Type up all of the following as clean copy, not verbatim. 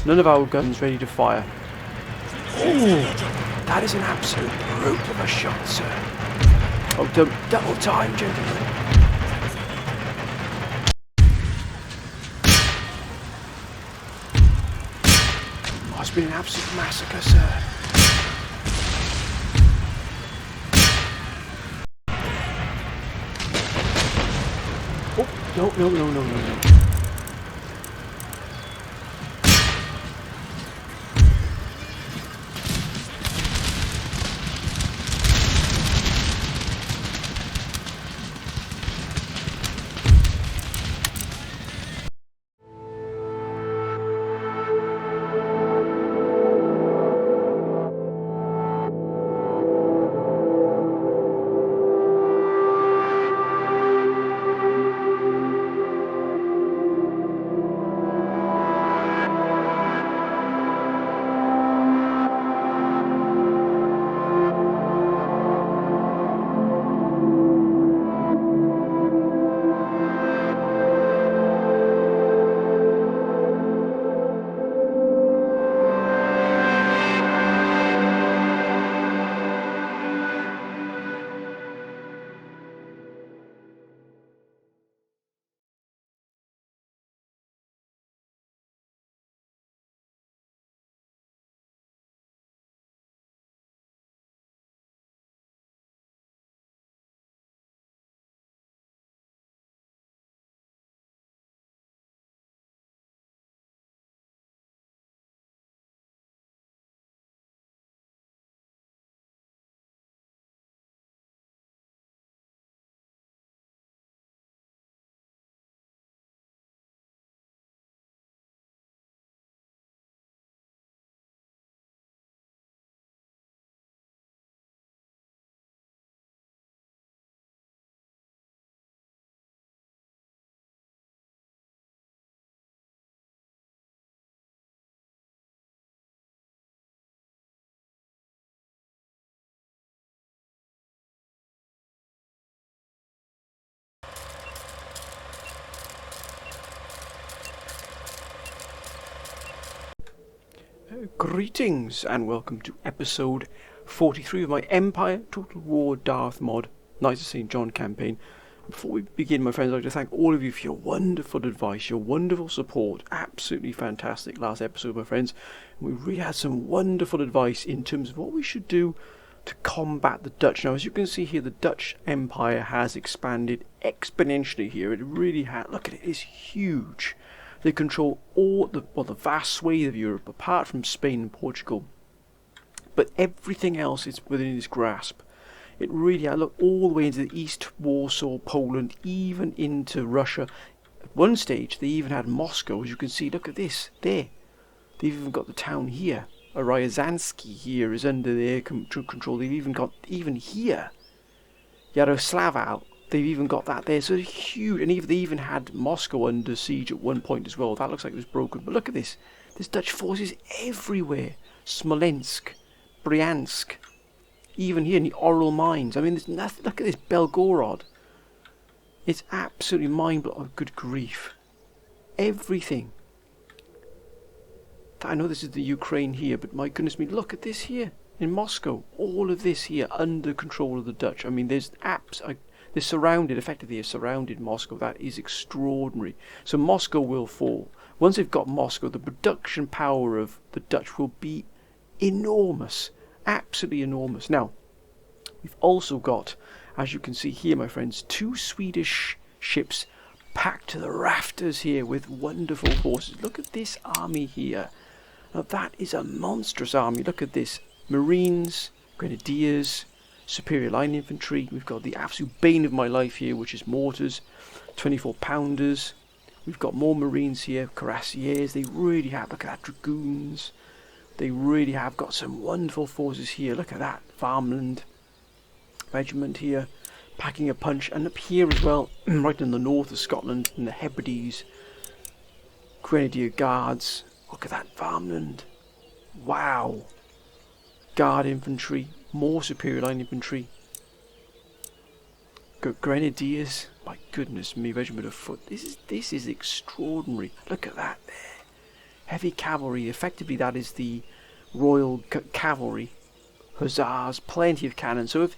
None of our guns ready to fire. Oh, that is an absolute brute of a shot, sir. Oh, double time, gentlemen. Oh, it's been an absolute massacre, sir. Oh, no. Greetings and welcome to episode 43 of my Empire Total War Darth mod Knights of St. John campaign. Before we begin, my friends, I'd like to thank all of you for your wonderful advice, your wonderful support. Absolutely fantastic last episode, my friends. We really had some wonderful advice in terms of what we should do to combat the Dutch. Now, as you can see here, the Dutch Empire has expanded exponentially here. It really has. Look at it, it's huge. They control all the vast swathe of Europe, apart from Spain and Portugal. But everything else is within his grasp. It really, I look all the way into the East, Warsaw, Poland, even into Russia. At one stage, they even had Moscow, as you can see. Look at this, there. They've even got the town here. Ryazanski here is under their control. They've even got, even here, Yaroslavl. They've even got that there, so it's huge, and they even had Moscow under siege at one point as well. That looks like it was broken, but look at this. There's Dutch forces everywhere. Smolensk, Bryansk, even here in the Oral Mines. I mean, there's nothing. Look at this, Belgorod. It's absolutely mind-blowing. Oh, good grief. Everything. I know this is the Ukraine here, but my goodness me, look at this here in Moscow. All of this here under control of the Dutch. I mean, there's apps. They're surrounded, effectively have surrounded Moscow. That is extraordinary. So Moscow will fall. Once they've got Moscow, the production power of the Dutch will be enormous. Absolutely enormous. Now, we've also got, as you can see here, my friends, 2 Swedish ships packed to the rafters here with wonderful forces. Look at this army here. Now that is a monstrous army. Look at this. Marines, Grenadiers, Superior Line Infantry. We've got the absolute bane of my life here, which is mortars, 24-pounders. We've got more Marines here, Cuirassiers. They really have, look at that, Dragoons. They really have got some wonderful forces here. Look at that, Farmland Regiment here, packing a punch. And up here as well, right in the north of Scotland, in the Hebrides, Grenadier Guards. Look at that, Farmland. Wow. Guard Infantry. More Superior Line Infantry. Got Grenadiers. My goodness me, Regiment of Foot. This is extraordinary. Look at that there. heavy cavalry. Effectively, that is the Royal Cavalry. Hussars, plenty of cannon. So if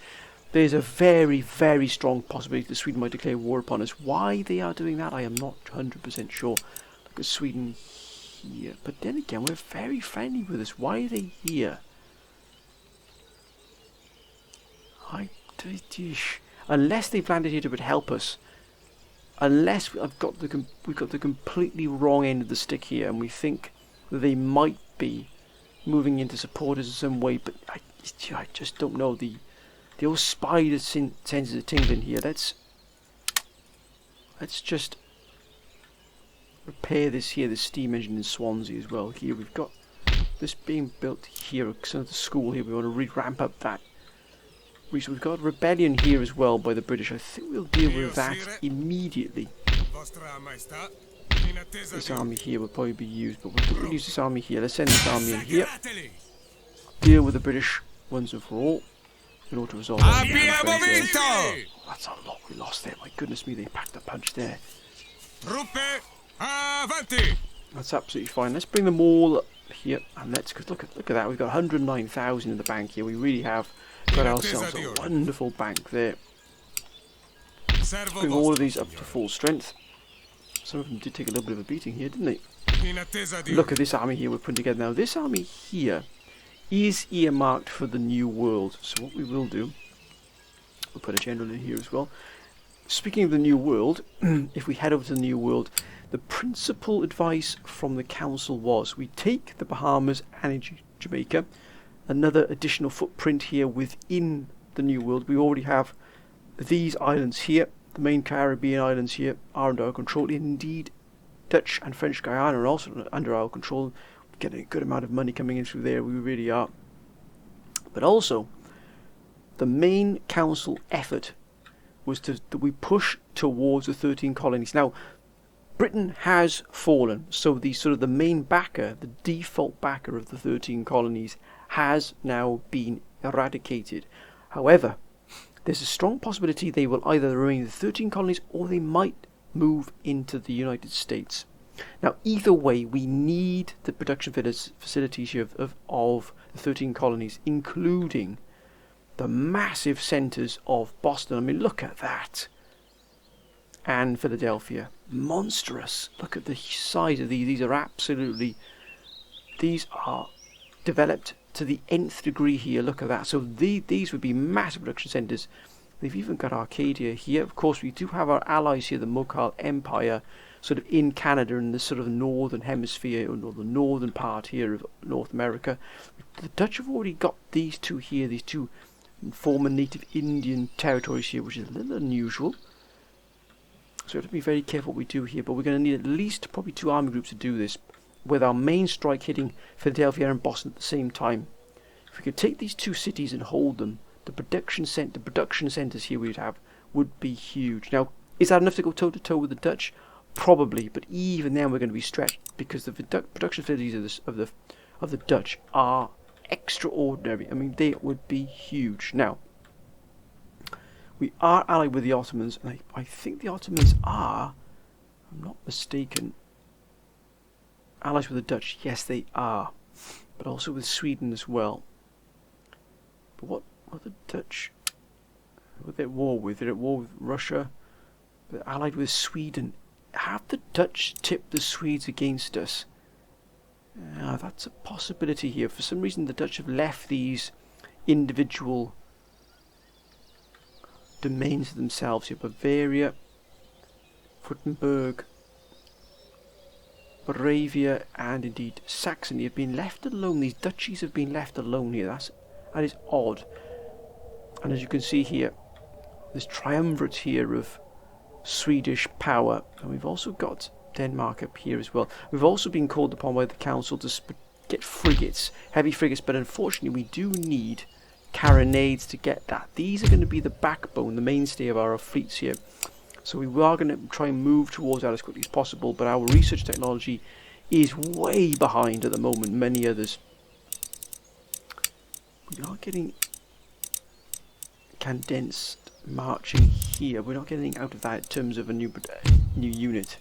there's a very, very strong possibility that Sweden might declare war upon us. Why they are doing that, I am not 100% sure. Look at Sweden here. But then again, we're very friendly with us. Why are they here? Unless they've landed here to help us. Unless we've got the completely wrong end of the stick here, and we think that they might be moving in to support us in some way. But I just don't know. The old spider senses a tingling here. Let's just repair this here, the steam engine in Swansea as well. Here we've got this being built here, some of the school here. We want to ramp up that. We've got rebellion here as well by the British. I think we'll deal with that immediately. This army here will probably be used, but we'll use this army here. Let's send this army in here. Deal with the British once and for all. In order to resolve that. That's a lot we lost there. My goodness me, they packed a punch there. That's absolutely fine. Let's bring them all here, and let's look at that. We've got 109,000 in the bank here. We really have got ourselves a wonderful bank there. Let's bring all of these up to full strength. Some of them did take a little bit of a beating here, didn't they? Look at this army here we're putting together now. This army here is earmarked for the New World. So what we will do, we'll put a general in here as well. Speaking of the New World, if we head over to the New World, the principal advice from the council was we take the Bahamas and Jamaica, another additional footprint here within the New World. We already have these islands here, the main Caribbean islands here are under our control. Indeed, Dutch and French Guyana are also under our control. We're getting a good amount of money coming in through there, we really are. But also, the main council effort was that we push towards the 13 colonies. Now, Britain has fallen, so the main backer, the default backer of the 13 colonies, has now been eradicated. However, there's a strong possibility they will either remain in the 13 colonies or they might move into the United States. Now, either way, we need the production facilities here of the 13 colonies, including the massive centres of Boston. I mean, look at that. And Philadelphia. Monstrous. Look at the size of these. These are developed to the nth degree here. Look at that. So these would be massive production centres. They've even got Arcadia here. Of course, we do have our allies here, the Mughal Empire, sort of in Canada, in the sort of northern hemisphere, or the northern part here of North America. The Dutch have already got these two here, these two former native Indian territories here, which is a little unusual. So we have to be very careful what we do here, but we're going to need at least probably 2 army groups to do this, with our main strike hitting Philadelphia and Boston at the same time. If we could take these 2 cities and hold them, the production centres here we'd have would be huge. Now, is that enough to go toe-to-toe with the Dutch? Probably, but even then we're going to be stretched, because the production facilities of the Dutch are extraordinary. I mean, they would be huge. Now, we are allied with the Ottomans, and I think the Ottomans are, if I'm not mistaken, allies with the Dutch. Yes, they are, but also with Sweden as well. But what are the Dutch? What are they at war with? They're at war with Russia. They're allied with Sweden. Have the Dutch tipped the Swedes against us? That's a possibility here. For some reason, the Dutch have left these individual domains to themselves here. Bavaria, Württemberg, Moravia, and indeed Saxony have been left alone. These duchies have been left alone here. That is odd. And as you can see here, this triumvirate here of Swedish power, and we've also got Denmark up here as well. We've also been called upon by the council to get frigates, heavy frigates, but unfortunately we do need carronades to get that. These are going to be the backbone, the mainstay of our fleets here. So we are going to try and move towards that as quickly as possible, but our research technology is way behind at the moment, many others. We are getting condensed marching here. We're not getting out of that in terms of a new unit.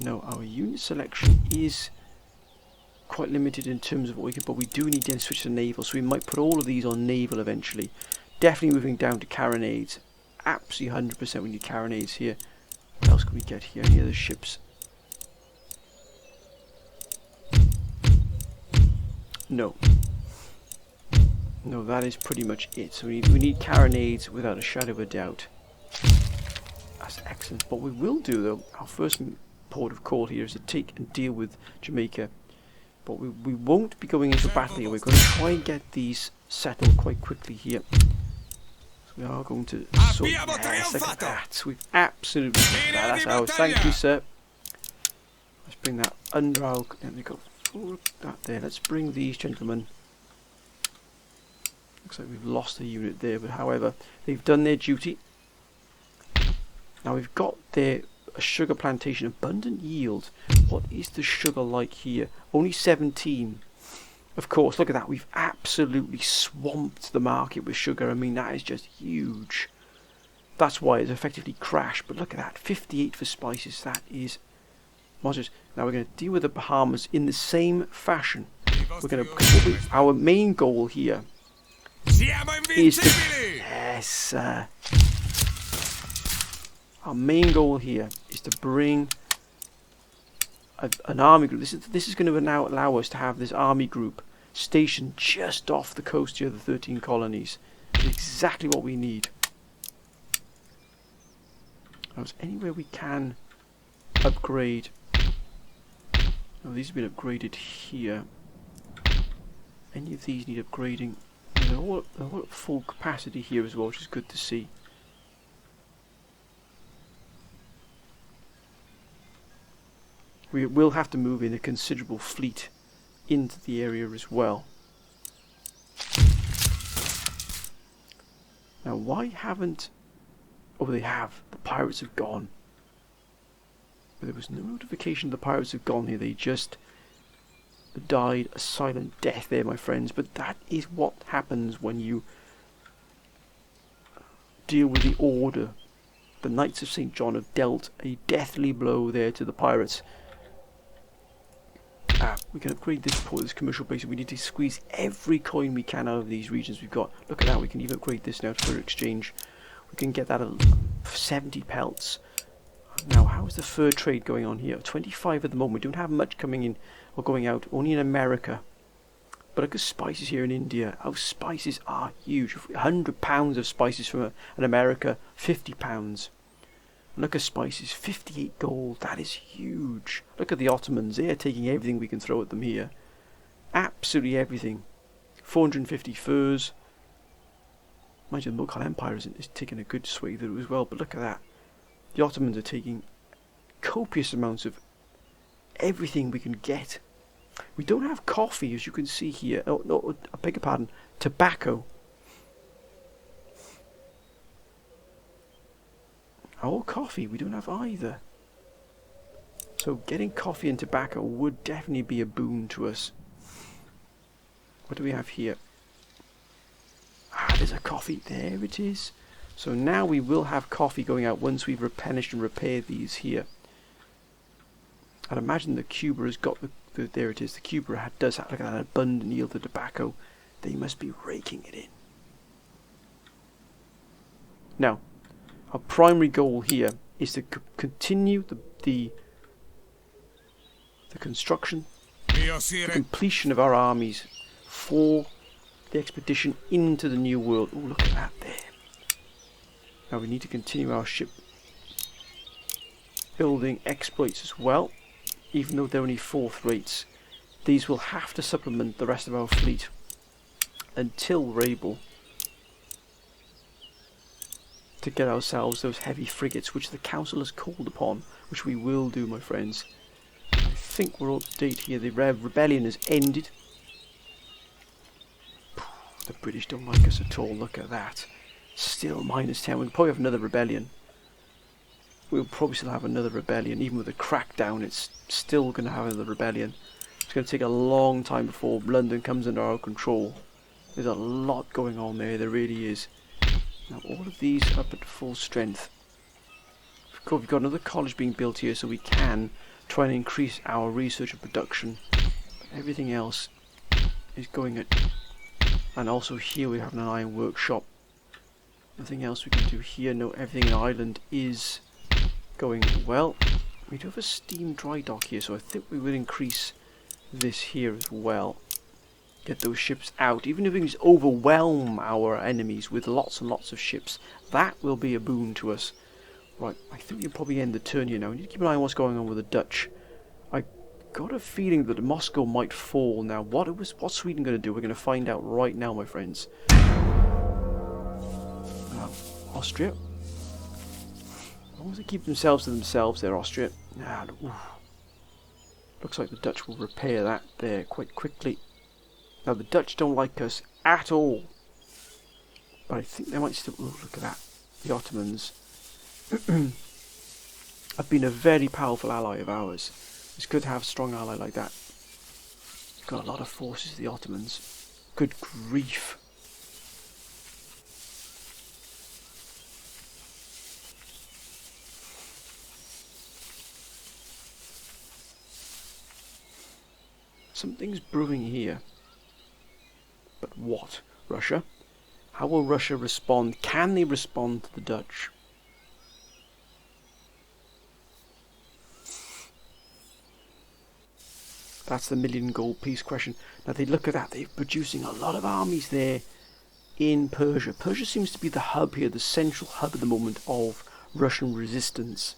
No, our unit selection is quite limited in terms of what we can, but we do need to switch to naval, so we might put all of these on naval eventually. Definitely moving down to carronades. Absolutely 100% we need carronades here. What else can we get here? Any other ships? No. No, that is pretty much it. So we need carronades without a shadow of a doubt. That's excellent. What we will do though, our first port of call here is to take and deal with Jamaica. But we won't be going into battle here. We're going to try and get these settled quite quickly here. So we are going to sort look at that. We've absolutely that's ours. Thank you, sir. Let's bring that under our there we go. That there. Let's bring these gentlemen. Looks like we've lost a unit there, but however, they've done their duty. Now we've got there a sugar plantation, abundant yield. What is the sugar like here? Only 17. Of course, look at that. We've absolutely swamped the market with sugar. I mean, that is just huge. That's why it's effectively crashed. But look at that. 58 for spices. That is monstrous. Now we're going to deal with the Bahamas in the same fashion. We're going to. Our main goal here is to. Yes. Our main goal here is to bring an army group. This is going to now allow us to have this army group stationed just off the coast here of the 13 colonies. It's exactly what we need. Now, is anywhere we can upgrade? Oh, these have been upgraded here. Any of these need upgrading? They're all at full capacity here as well, which is good to see. We will have to move in a considerable fleet into the area as well. Now, why haven't... Oh, they have. The pirates have gone. But there was no notification the pirates have gone here. They just died a silent death there, my friends. But that is what happens when you deal with the Order. The Knights of St. John have dealt a deathly blow there to the pirates. We can upgrade this port, this commercial base. We need to squeeze every coin we can out of these regions we've got. Look at that, we can even upgrade this now for exchange. We can get that at 70 pelts. Now, how is the fur trade going on here? 25 at the moment. We don't have much coming in or going out, only in America. But look at spices here in India. Our spices are huge. £100 of spices from an America, £50. Look at spices, 58 gold, that is huge. Look at the Ottomans, they're taking everything we can throw at them here. Absolutely everything. 450 furs. Mind you, the Mughal Empire is taking a good sway through as well, but look at that. The Ottomans are taking copious amounts of everything we can get. We don't have coffee, as you can see here. Oh, no, I beg your pardon, tobacco. Or coffee, we don't have either. So getting coffee and tobacco would definitely be a boon to us. What do we have here? There's a coffee. There it is. So now we will have coffee going out once we've replenished and repaired these here. I'd imagine the Cuba has got there it is. The Cuba does have like an abundant yield of tobacco. They must be raking it in. Now, our primary goal here is to continue the construction, the completion of our armies for the expedition into the New World. Oh, look at that there. Now we need to continue our ship building exploits as well, even though they're only 4th rates. These will have to supplement the rest of our fleet until we're able to get ourselves those heavy frigates which the council has called upon, which we will do, my friends. I think we're up to date here. The rebellion has ended. The British don't like us at all. Look at that. Still -10. We'll probably have another rebellion. We'll probably still have another rebellion. Even with a crackdown, it's still going to have another rebellion. It's going to take a long time before London comes under our control. There's a lot going on there. There really is. Now all of these are up at full strength. We've got another college being built here, so we can trying to increase our research and production. But everything else is going at... And also here we have an iron workshop. Nothing else we can do here. No, everything in Ireland is going well. We do have a steam dry dock here, so I think we will increase this here as well. Get those ships out. Even if we can just overwhelm our enemies with lots and lots of ships, that will be a boon to us. Right, I think we'll probably end the turn here now. We need to keep an eye on what's going on with the Dutch. I got a feeling that Moscow might fall now. What's Sweden going to do? We're going to find out right now, my friends. Austria. As long as they keep themselves to themselves there, Austria. Looks like the Dutch will repair that there quite quickly. Now, the Dutch don't like us at all. But I think they might still... Oh, look at that. The Ottomans have been a very powerful ally of ours. It's good to have a strong ally like that. We've got a lot of forces, the Ottomans. Good grief. Something's brewing here. But what? Russia? How will Russia respond? Can they respond to the Dutch? That's the million gold piece question. Now they look at that, they're producing a lot of armies there in Persia. Persia seems to be the hub here, the central hub at the moment of Russian resistance.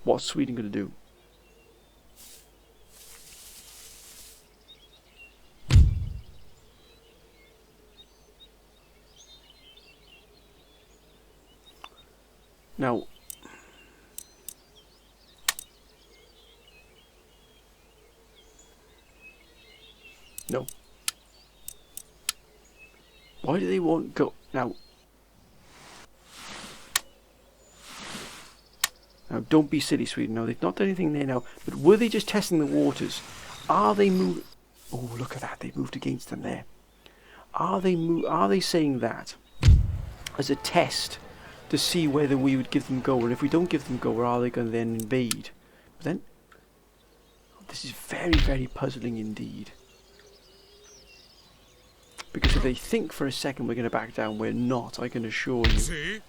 What's Sweden going to do? Now, no. Why do they want go now? Now, don't be silly, Sweden. No, they've not done anything there now. But were they just testing the waters? Are they moving? Oh, look at that! They moved against them there. Are they saying that as a test to see whether we would give them go? And if we don't give them go, are they going to then invade? But then, this is very, very puzzling indeed. Because if they think for a second we're going to back down, we're not. I can assure you.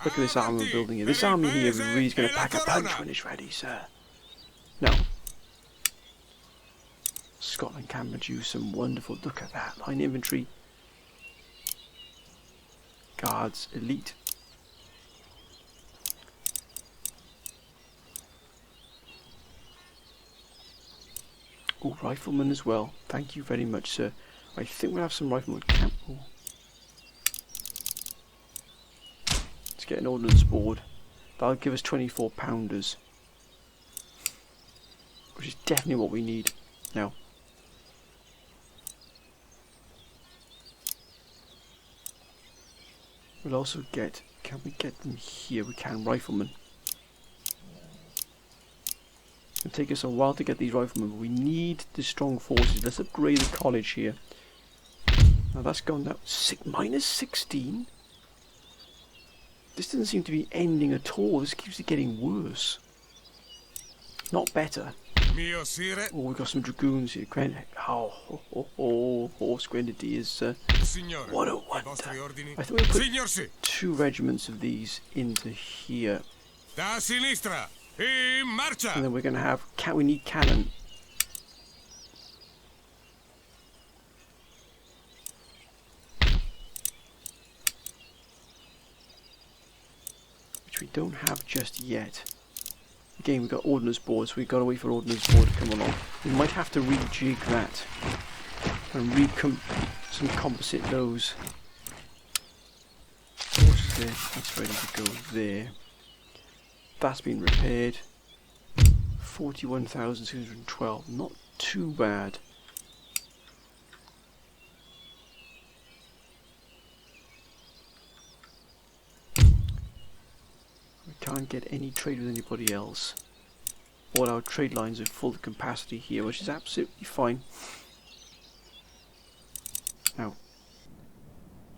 Look at this army building here. This army here really is going to pack a punch when it's ready, sir. No. Scotland can produce some wonderful... Look at that. Line infantry. Guards. Elite. Oh, riflemen as well. Thank you very much, sir. I think we'll have some riflemen camp. Oh. Get an ordnance board. That'll give us 24 pounders, which is definitely what we need now. We'll also get, can we get them here? We can, riflemen. It'll take us a while to get these riflemen, but we need the strong forces. Let's upgrade the college here. Now that's gone down, minus 16? This doesn't seem to be ending at all. This keeps getting worse. Not better. Oh, we've got some dragoons here. Horse grenadiers. What a wonder. I thought we put 2 regiments of these into here. And then we're going to have... we need cannon. We don't have just yet. Again, we've got ordnance boards, so we've got to wait for ordnance board to come along. We might have to rejig that and some composite those. What's there? That's ready to go there. That's been repaired. 41,612. Not too bad. Can't get any trade with anybody else. All our trade lines are full capacity here, which is absolutely fine. Now,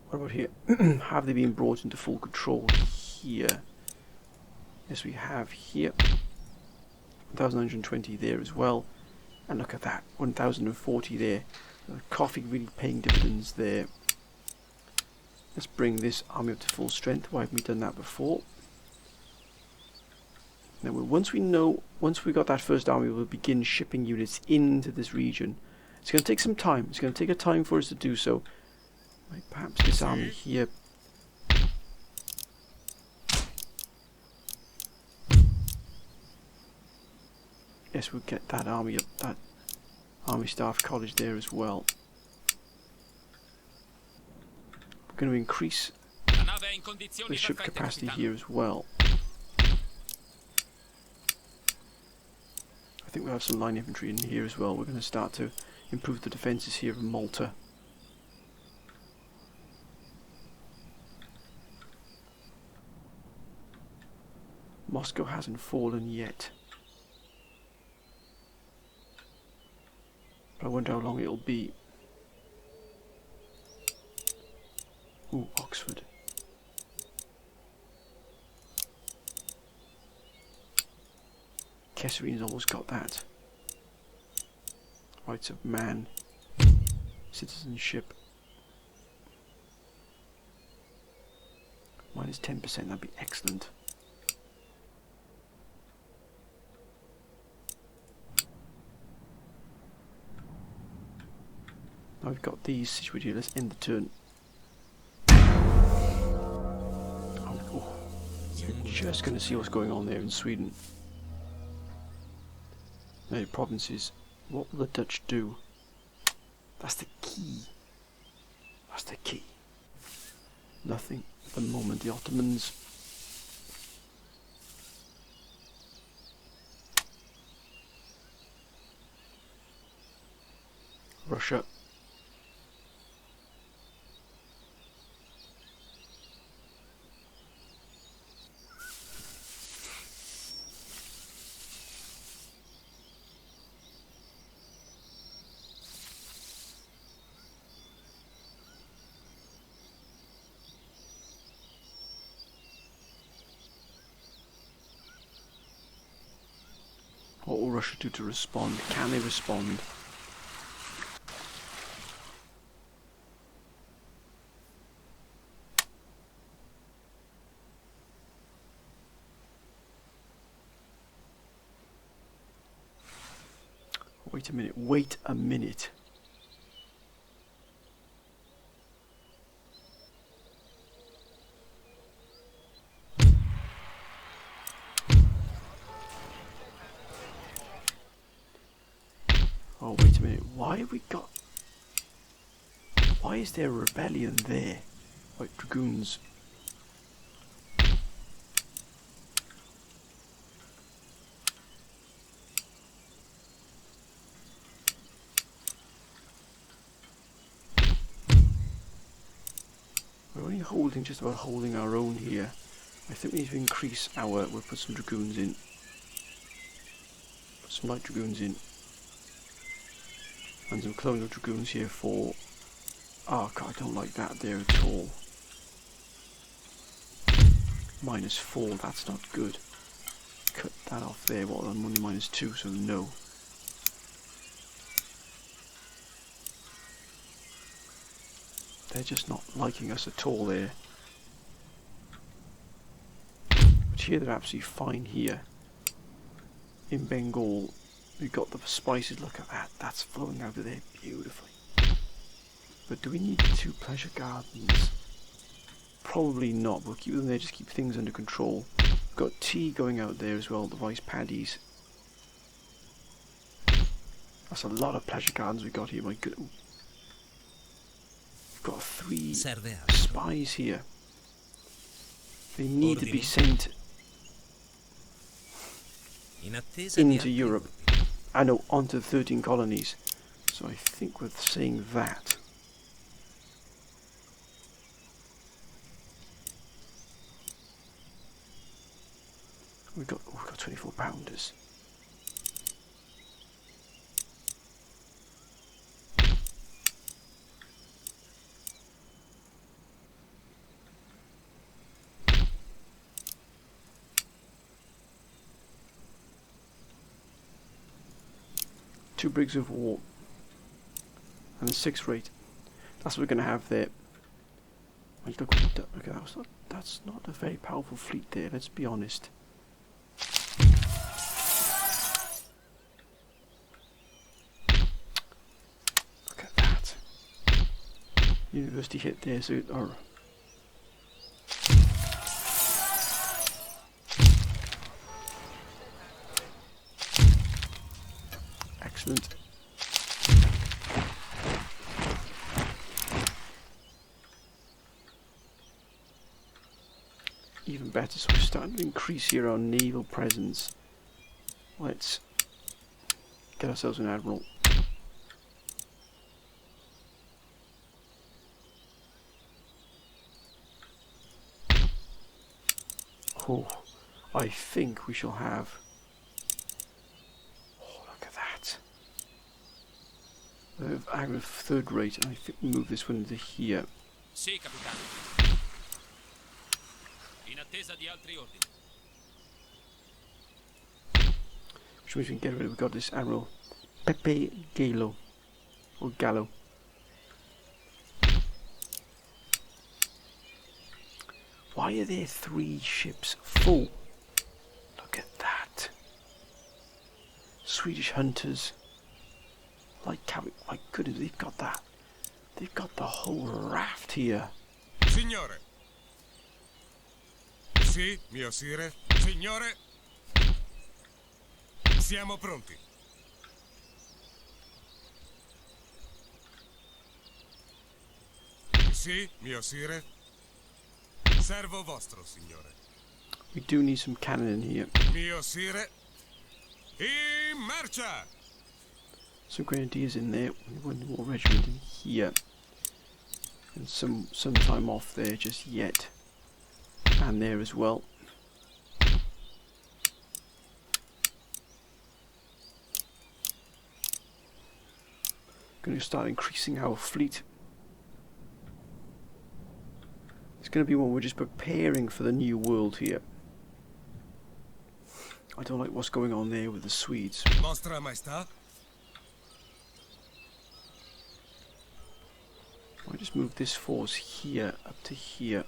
What about here? Have they been brought into full control here? Yes, we have here. 1,920 there as well. And look at that, 1,040 there. Coffee really paying dividends there. Let's bring this army up to full strength. Why haven't we done that before? Now, once we got that first army, we'll begin shipping units into this region. It's going to take some time. It's going to take a time for us to do so. Right, perhaps this army here. Yes, we'll get that army up, that Army Staff College there as well. We're going to increase the ship capacity here as well. I think we'll have some line infantry in here as well. We're going to start to improve the defences here of Malta. Moscow hasn't fallen yet. But I wonder how long it'll be. Ooh, Oxford. Kesserine's almost got that. Rights of man. Citizenship. Minus 10%, that'd be excellent. Now we've got these situated. Let's end the turn. Oh, you're just going to see what's going on there in Sweden. Now, provinces. What will the Dutch do? That's the key. That's the key. Nothing at the moment. The Ottomans. Russia. What will Russia do to respond? Can they respond? Wait a minute, wait a minute. Oh, wait a minute, why have we got... Why is there a rebellion there? Like dragoons. We're only holding, just about holding our own here. I think we need to increase our... We'll put some dragoons in. Put some light dragoons in. And some colonial dragoons here for... Oh god, I don't like that there at all. -4, that's not good. Cut that off there. Well, I'm only -2, so no. They're just not liking us at all there. But here they're absolutely fine here. In Bengal, we've got the spices. Look at that. That's flowing out of there beautifully. But do we need 2 pleasure gardens? Probably not. We'll keep them there, just keep things under control. We've got tea going out there as well, the rice paddies. That's a lot of pleasure gardens we got here, my good. We've got 3 spies here. They need to be sent into Europe. I know, onto the 13 colonies. So I think we're saying that. We've got 24 pounders. 2 brigs of war. And a 6 rate. That's what we're going to have there. Look, okay, that's not a very powerful fleet there, let's be honest. Look at that. University hit there, so... Excellent. Even better, so we're starting to increase here our naval presence. Let's get ourselves an admiral. Oh, I think we shall have... Oh, look at that. We have Agri 3rd rate, and I think we move this one into here. Sì, capitano. In attesa di altri ordini. Which means we can get rid of... We've got this Admiral Pepe Gallo. Or Gallo. Why are there 3 ships full? Look at that. Swedish hunters. Like cabin. My goodness, they've got that. They've got the whole raft here. Signore. Sì, mio sire. Signore. Siamo pronti. Sì, mio sire. Servo vostro, signore. We do need some cannon in here. Mio sire. In marcia! Some grenadiers in there. One more regiment in here. And some time off there just yet. And there as well. Going to start increasing our fleet. It's going to be one we're just preparing for the new world here. I don't like what's going on there with the Swedes. Vostra Maestà. I just move this force here up to here.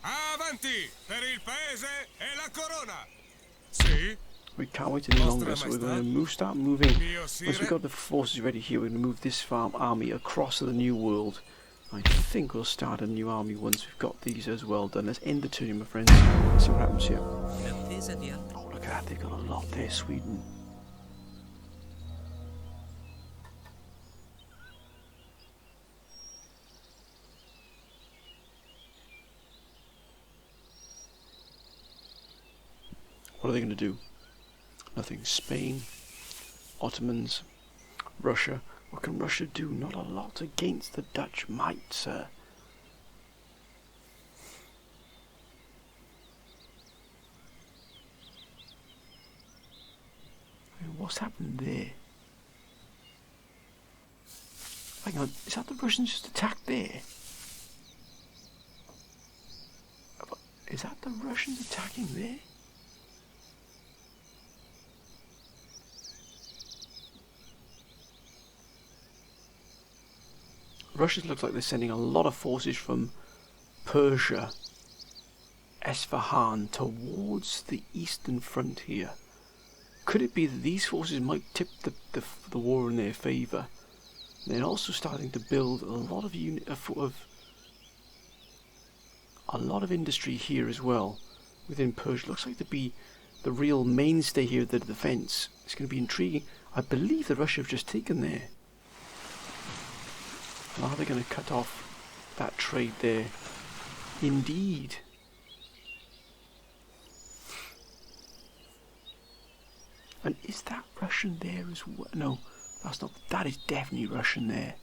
Avanti per il paese e la corona. Sì. We can't wait any longer, so we're going to start moving. Once we've got the forces ready here, we're going to move this army across to the new world. I think we'll start a new army once we've got these as well done. Let's end the turn, my friends. Let's see what happens here. Oh, look at that, they've got a lot there, Sweden. What are they going to do? Nothing. Spain, Ottomans, Russia. What can Russia do? Not a lot against the Dutch might, sir. What's happened there? Hang on, is that the Russians just attacked there? Is that the Russians attacking there? Russia looks like they're sending a lot of forces from Persia, Esfahan, towards the eastern frontier. Could it be that these forces might tip the war in their favour? They're also starting to build a lot of industry here as well within Persia. Looks like to be the real mainstay here of the defence. It's going to be intriguing. I believe that Russia have just taken there. Are they going to cut off that trade there? Indeed. And is that Russian there as well? No, that's not. That is definitely Russian there.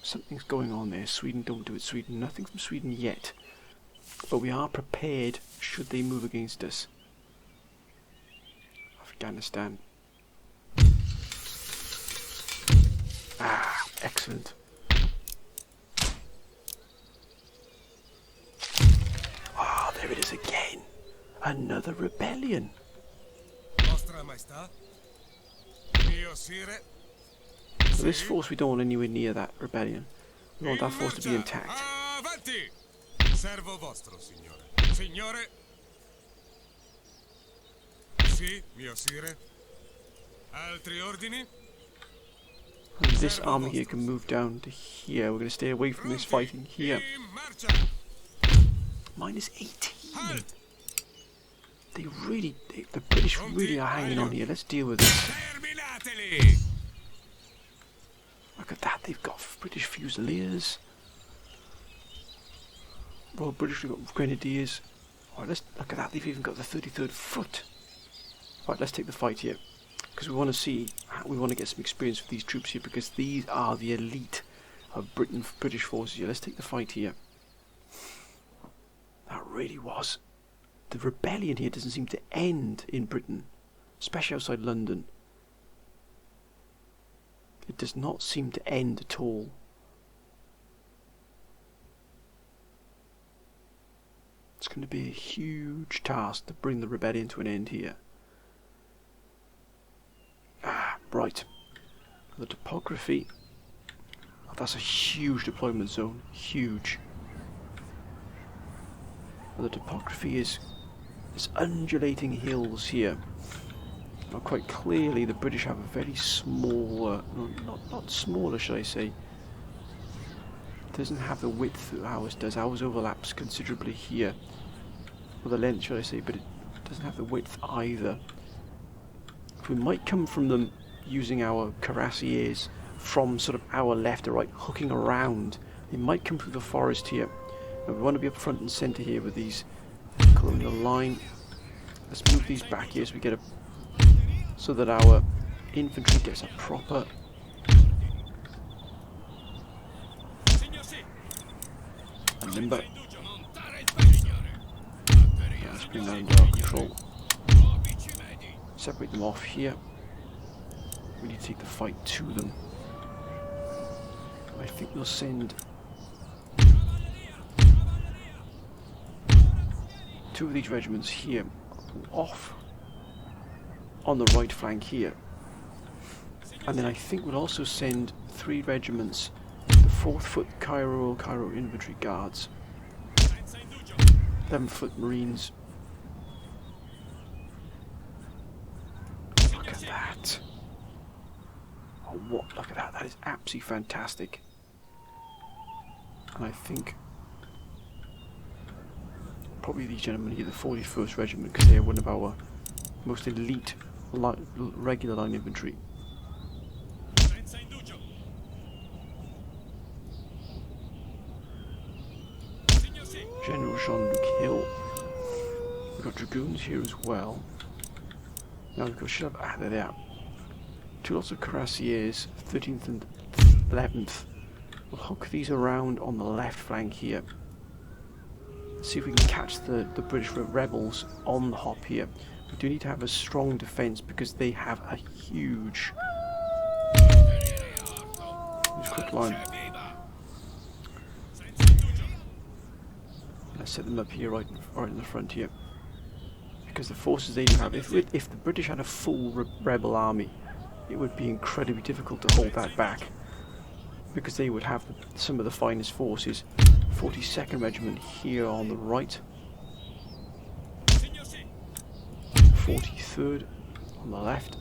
Something's going on there. Sweden, don't do it, Sweden. Nothing from Sweden yet. But we are prepared should they move against us. Afghanistan. Ah, excellent. Ah, there it is again. Another rebellion. Vostra Maestà? Mio sire? So this force, we don't want anywhere near that rebellion. We want that force to be In marcia! intact. Avanti! Servo vostro, signore. Signore? Sì, mio sire. Altri ordini? And this army here can move down to here. We're going to stay away from this fighting here. In marcia! Minus 18. Halt! The British really are hanging on here. Let's deal with this. Terminateli! Look at that, they've got British Fusiliers. Royal British, we've got Grenadiers. Alright, let's look at that, they've even got the 33rd Foot. Right, let's take the fight here. Because we want to see, we want to get some experience with these troops here, because these are the elite of British forces here. Let's take the fight here. That really was. The rebellion here doesn't seem to end in Britain, especially outside London. It does not seem to end at all. It's going to be a huge task to bring the rebellion to an end here. Right. The topography. Oh, that's a huge deployment zone. Huge. The topography is undulating hills here. Now, quite clearly, the British have a very small, not smaller, should I say. It doesn't have the width that ours does. Ours overlaps considerably here, or the length, should I say, but it doesn't have the width either. We might come from them using our cuirassiers from sort of our left or right, hooking around. They might come through the forest here. And we want to be up front and centre here with these colonial line. Let's move these back here so we get a so that our infantry gets a proper limber. Let's bring that under our control. Separate them off here. We need to take the fight to them. I think we'll send two of these regiments here off on the right flank here, and then I think we'll also send 3 regiments, the 4th Foot Cairo Infantry Guards, 11th Foot Marines. Look at that! Oh, what? Look at that! That is absolutely fantastic. And I think probably these gentlemen here, the 41st Regiment, because they are one of our most elite regular line infantry. General Jean-Luc Hill. We've got dragoons here as well. Now we've got there they are. 2 lots of cuirassiers, 13th and 11th. We'll hook these around on the left flank here. See if we can catch the British rebels on the hop here. We do need to have a strong defence because they have a huge quick line. Let's set them up here right in the front here. Because the forces they do have, if the British had a full rebel army, it would be incredibly difficult to hold that back. Because they would have some of the finest forces. 42nd Regiment here on the right. 43rd on the left.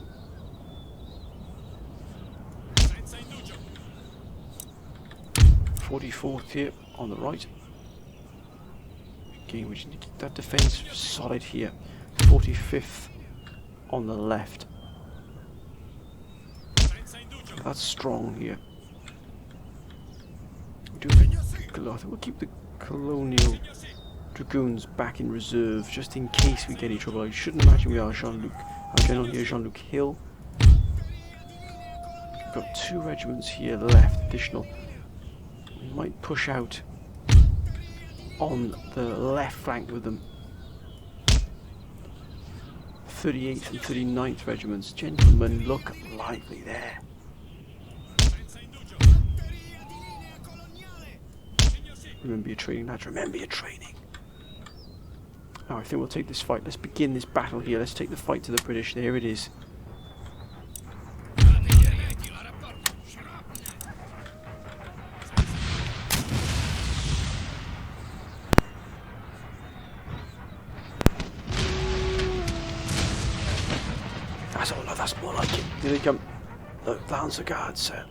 '44th here on the right. Again, we just need to keep that defence solid here. 45th on the left. That's strong here. We'll keep the colonial dragoons back in reserve just in case we get any trouble. I shouldn't imagine we are. Jean-Luc, our general here, Jean-Luc Hill. We've got 2 regiments here left, additional. We might push out on the left flank with them. 38th and 39th regiments. Gentlemen, look lively there. Remember your training, lads. Remember your training. Oh, I think we'll take this fight. Let's begin this battle here. Let's take the fight to the British. There it is. Oh no, that's more like it. Here they come. The Lancer Guards, sir.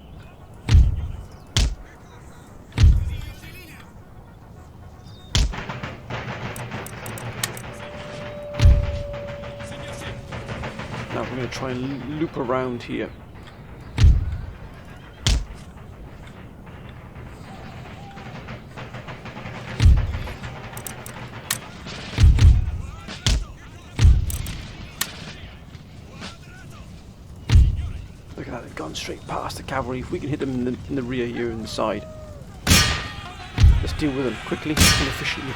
Now we're going to try and loop around here. Look at that, they've gone straight past the cavalry. If we can hit them in the rear here and the side. Let's deal with them quickly and efficiently.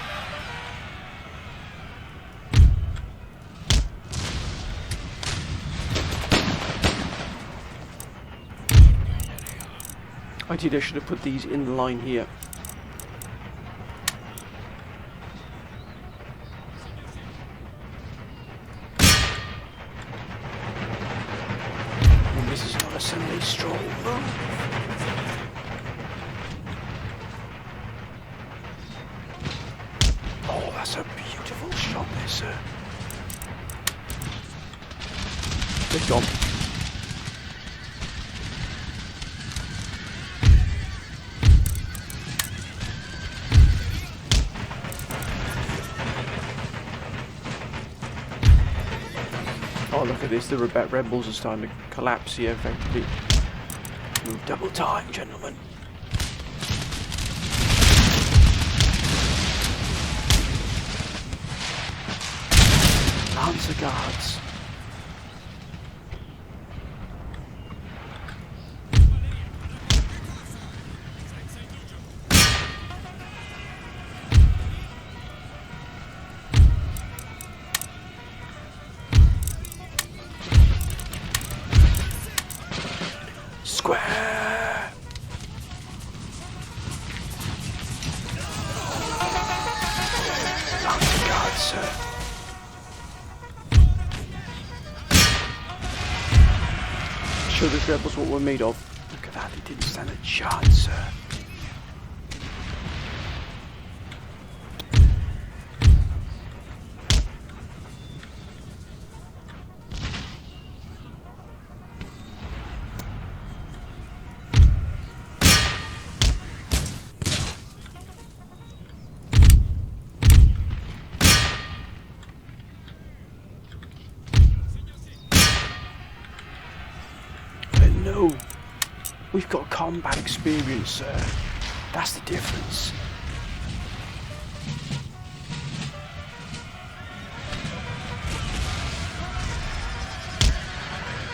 Ideally, I should have put these in the line here. And this is not a Sunday stroll. Oh, that's a beautiful shot there, sir. They're gone. Oh, look at this, the rebels are starting to collapse here, effectively. Move double time, gentlemen. Lancer Guards. Square! Lancer Guards, sir. Show the rebels what we're made of. Look at that, they didn't stand a chance, sir. No, we've got combat experience, sir. That's the difference.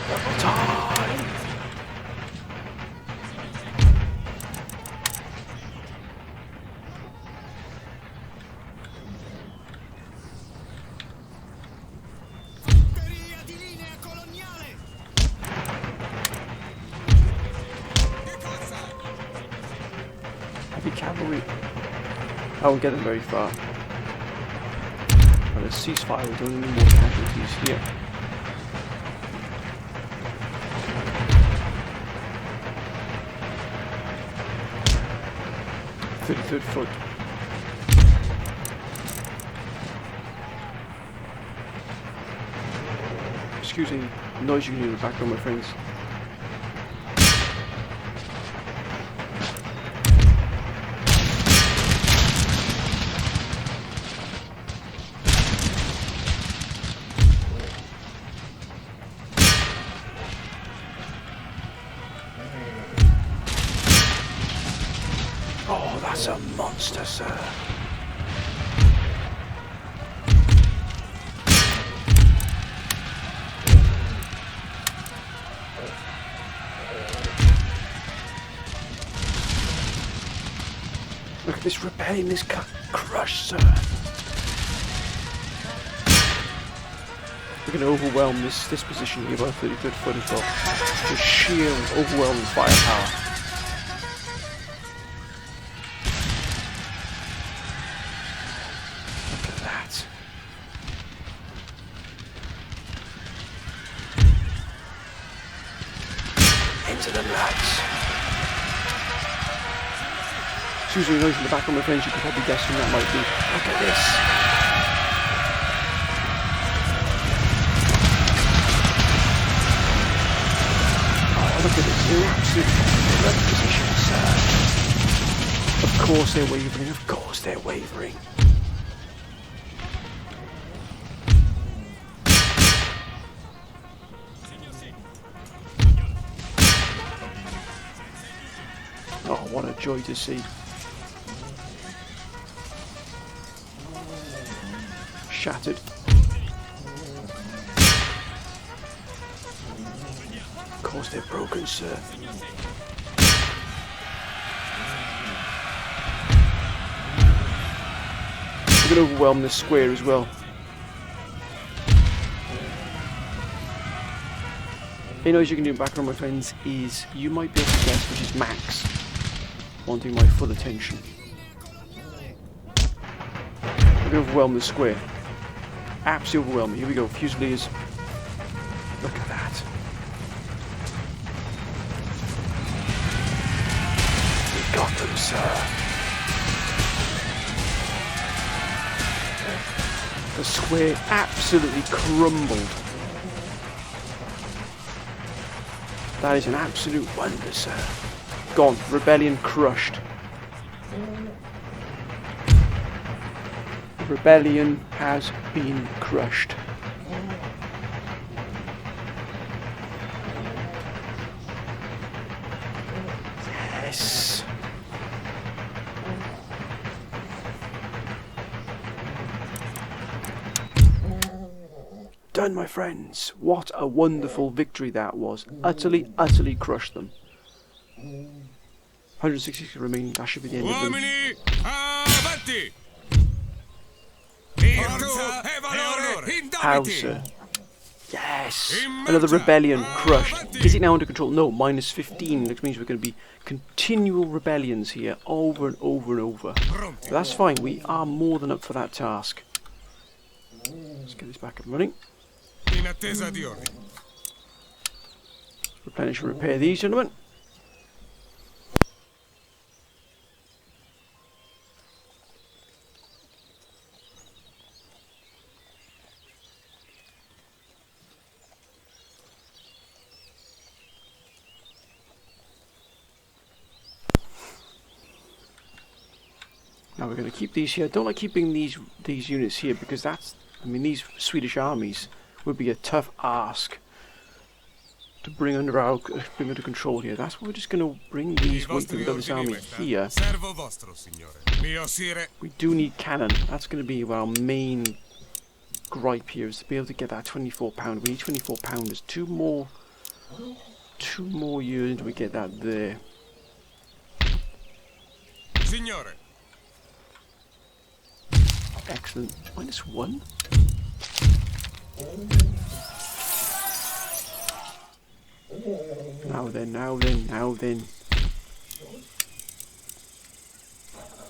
Double time. Heavy cavalry. I won't get them very far. But let's ceasefire, we don't need more casualties here. Third foot. Excuse me, noise you can hear in the background, my friends. Oh, that's a monster, sir. Look at this rebellion, this crush, sir. We're going to overwhelm this position here by 33rd foot as well. Just sheer overwhelming firepower. into them, lads. As soon as we noise in the background, my friends, you can probably guess who that might be. Look at this. Oh, look at this. They're absolutely great position, sir. Of course they're wavering. Of course they're wavering. Oh, what a joy to see. Shattered. Of course they're broken, sir. We're going to overwhelm this square as well. You know, as you can do in the background, my friends, is you might be able to guess which is Max wanting my full attention. We're going to overwhelm the square. Absolutely overwhelming. Here we go. Fusiliers. Look at that. We got them, sir. The square absolutely crumbled. That is an absolute wonder, sir. Gone. Rebellion crushed. Rebellion has been crushed. Yes. Done, my friends. What a wonderful victory that was. Utterly, utterly crushed them. 160 remaining. That should be the end of them. Uomini, avanti! How, sir? Yes! Another rebellion crushed. Is it now under control? No, minus 15, which means we're going to be continual rebellions here, over and over and over. But that's fine, we are more than up for that task. Let's get this back up and running. Replenish and repair these, gentlemen. Now we're going to keep these here. I don't like keeping these units here because that's, I mean, these Swedish armies would be a tough ask to bring under control here. That's why we're just going to bring these weight of this army here. We do need cannon. That's going to be our main gripe here, is to be able to get that 24 pound. We need 24 pounders. Two more years until we get that there. Signore. Excellent. -1. Now then.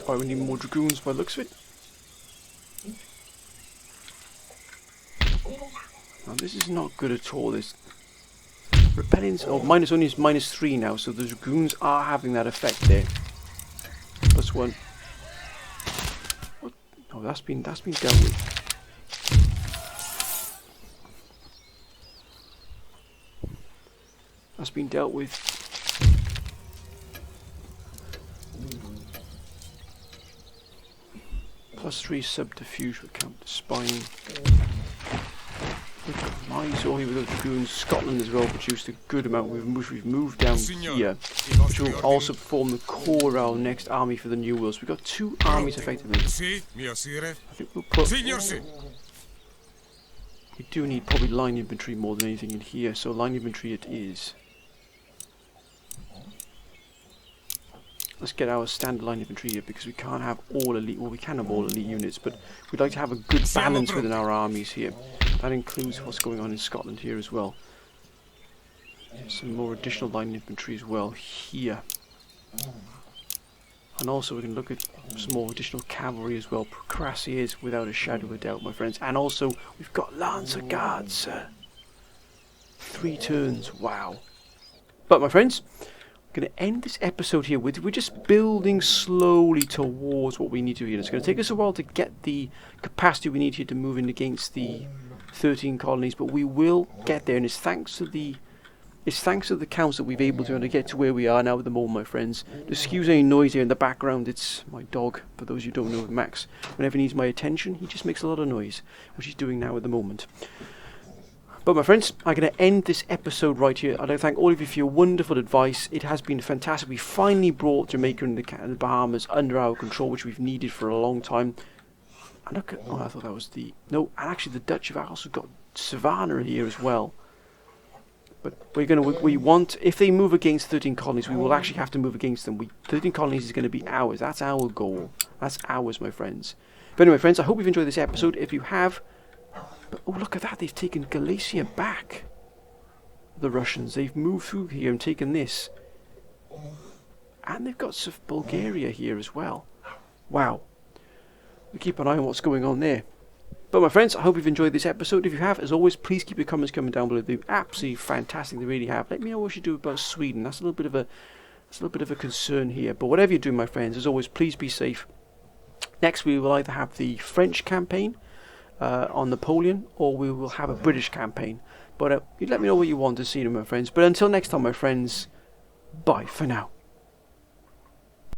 Why we need more dragoons by the looks of it. Now this is not good at all. This repellents. Oh, minus only is -3 now, so the dragoons are having that effect there. +1. What? Oh, that's been dealt with. That's been dealt with. +3 subterfuge will count the spine. Nice, all here with the dragoons. Scotland as well produced a good amount. We've moved down here, which will also form the core of our next army for the New World. So we've got 2 armies effectively. I think we'll put. We do need probably line infantry more than anything in here, so line infantry it is. Let's get our standard line infantry here because we can't have all elite, well we can have all elite units, but we'd like to have a good balance within our armies here. That includes what's going on in Scotland here as well. Some more additional line infantry as well here. And also we can look at some more additional cavalry as well. Cuirassiers without a shadow of a doubt, my friends. And also we've got Lancer Guards, sir. 3 turns, wow. But my friends, I'm going to end this episode here with, we're just building slowly towards what we need to do here. It's going to take us a while to get the capacity we need here to move in against the 13 colonies, but we will get there, and it's thanks to the council that we've able to get to where we are now at the moment, my friends. Excuse any noise here in the background, it's my dog, for those who don't know, Max. Whenever he needs my attention, he just makes a lot of noise, which he's doing now at the moment. But my friends, I'm going to end this episode right here. I'd like to thank all of you for your wonderful advice. It has been fantastic. We finally brought Jamaica and the Bahamas under our control, which we've needed for a long time. And look at, oh, I thought that was the... No, and actually the Dutch have also got Savannah here as well. But we want, if they move against 13 colonies, we will actually have to move against them. 13 colonies is going to be ours. That's our goal. That's ours, my friends. But anyway, friends, I hope you've enjoyed this episode. If you have... But, oh, look at that. They've taken Galicia back. The Russians. They've moved through here and taken this. And they've got Bulgaria here as well. Wow. We keep an eye on what's going on there. But my friends, I hope you've enjoyed this episode. If you have, as always, please keep your comments coming down below. They're absolutely fantastic. They really have. Let me know what you do about Sweden. That's a little bit of a concern here. But whatever you do, my friends, as always, please be safe. Next, we will either have the French campaign on Napoleon, or we will have a British campaign. But you let me know what you want to see, my friends. But until next time, my friends, bye for now.